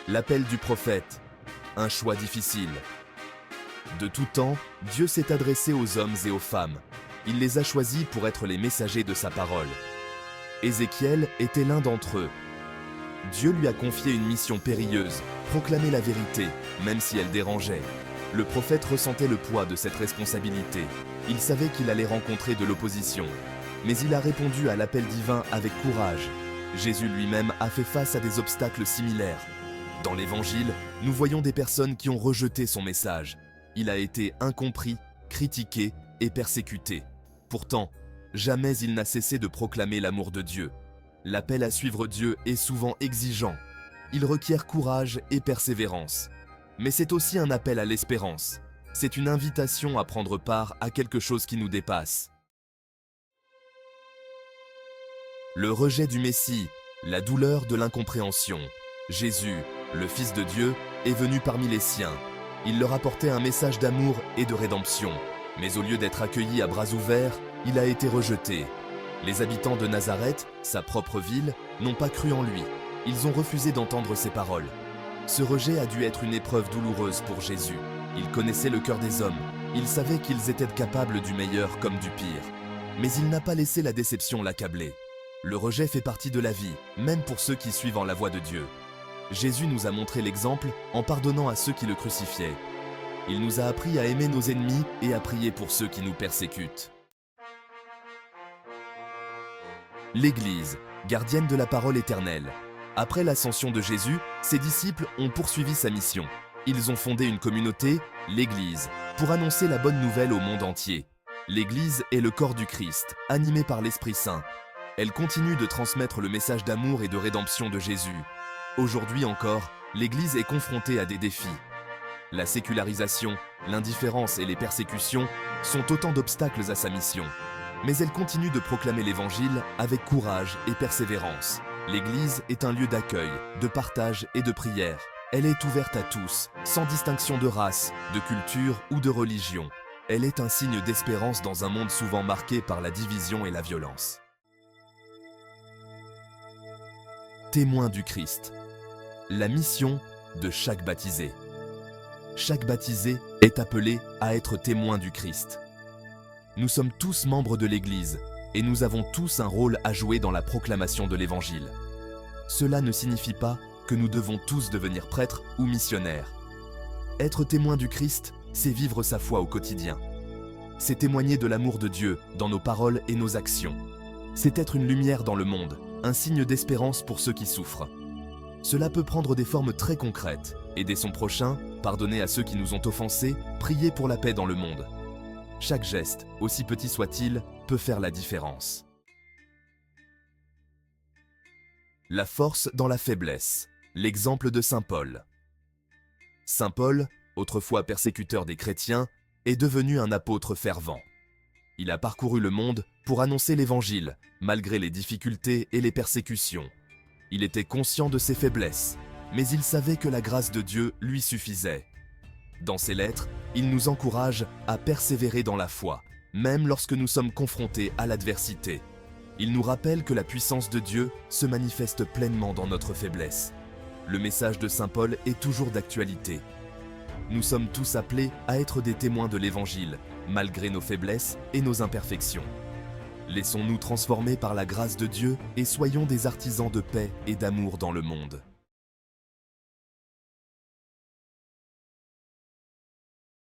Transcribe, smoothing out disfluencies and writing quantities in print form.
L'appel du prophète, un choix difficile. De tout temps, Dieu s'est adressé aux hommes et aux femmes. Il les a choisis pour être les messagers de sa parole. Ézéchiel était l'un d'entre eux. Dieu lui a confié une mission périlleuse, proclamer la vérité, même si elle dérangeait. Le prophète ressentait le poids de cette responsabilité. Il savait qu'il allait rencontrer de l'opposition. Mais il a répondu à l'appel divin avec courage. Jésus lui-même a fait face à des obstacles similaires. Dans l'Évangile, nous voyons des personnes qui ont rejeté son message. Il a été incompris, critiqué et persécuté. Pourtant, jamais il n'a cessé de proclamer l'amour de Dieu. L'appel à suivre Dieu est souvent exigeant. Il requiert courage et persévérance. Mais c'est aussi un appel à l'espérance. C'est une invitation à prendre part à quelque chose qui nous dépasse. Le rejet du Messie, la douleur de l'incompréhension. Jésus, le Fils de Dieu, est venu parmi les siens. Il leur apportait un message d'amour et de rédemption. Mais au lieu d'être accueilli à bras ouverts, il a été rejeté. Les habitants de Nazareth, sa propre ville, n'ont pas cru en lui. Ils ont refusé d'entendre ses paroles. Ce rejet a dû être une épreuve douloureuse pour Jésus. Il connaissait le cœur des hommes. Il savait qu'ils étaient capables du meilleur comme du pire. Mais il n'a pas laissé la déception l'accabler. Le rejet fait partie de la vie, même pour ceux qui suivent en la voie de Dieu. Jésus nous a montré l'exemple en pardonnant à ceux qui le crucifiaient. Il nous a appris à aimer nos ennemis et à prier pour ceux qui nous persécutent. L'Église, gardienne de la parole éternelle. Après l'ascension de Jésus, ses disciples ont poursuivi sa mission. Ils ont fondé une communauté, l'Église, pour annoncer la bonne nouvelle au monde entier. L'Église est le corps du Christ, animé par l'Esprit Saint. Elle continue de transmettre le message d'amour et de rédemption de Jésus. Aujourd'hui encore, l'Église est confrontée à des défis. La sécularisation, l'indifférence et les persécutions sont autant d'obstacles à sa mission. Mais elle continue de proclamer l'Évangile avec courage et persévérance. L'Église est un lieu d'accueil, de partage et de prière. Elle est ouverte à tous, sans distinction de race, de culture ou de religion. Elle est un signe d'espérance dans un monde souvent marqué par la division et la violence. Témoin du Christ. La mission de chaque baptisé. Chaque baptisé est appelé à être témoin du Christ. Nous sommes tous membres de l'Église et nous avons tous un rôle à jouer dans la proclamation de l'Évangile. Cela ne signifie pas que nous devons tous devenir prêtres ou missionnaires. Être témoin du Christ, c'est vivre sa foi au quotidien. C'est témoigner de l'amour de Dieu dans nos paroles et nos actions. C'est être une lumière dans le monde, un signe d'espérance pour ceux qui souffrent. Cela peut prendre des formes très concrètes. Aider son prochain, pardonner à ceux qui nous ont offensés, prier pour la paix dans le monde. Chaque geste, aussi petit soit-il, peut faire la différence. La force dans la faiblesse. L'exemple de Saint Paul. Saint Paul, autrefois persécuteur des chrétiens, est devenu un apôtre fervent. Il a parcouru le monde pour annoncer l'Évangile, malgré les difficultés et les persécutions. Il était conscient de ses faiblesses, mais il savait que la grâce de Dieu lui suffisait. Dans ses lettres, il nous encourage à persévérer dans la foi, même lorsque nous sommes confrontés à l'adversité. Il nous rappelle que la puissance de Dieu se manifeste pleinement dans notre faiblesse. Le message de Saint Paul est toujours d'actualité. Nous sommes tous appelés à être des témoins de l'Évangile, malgré nos faiblesses et nos imperfections. Laissons-nous transformer par la grâce de Dieu et soyons des artisans de paix et d'amour dans le monde.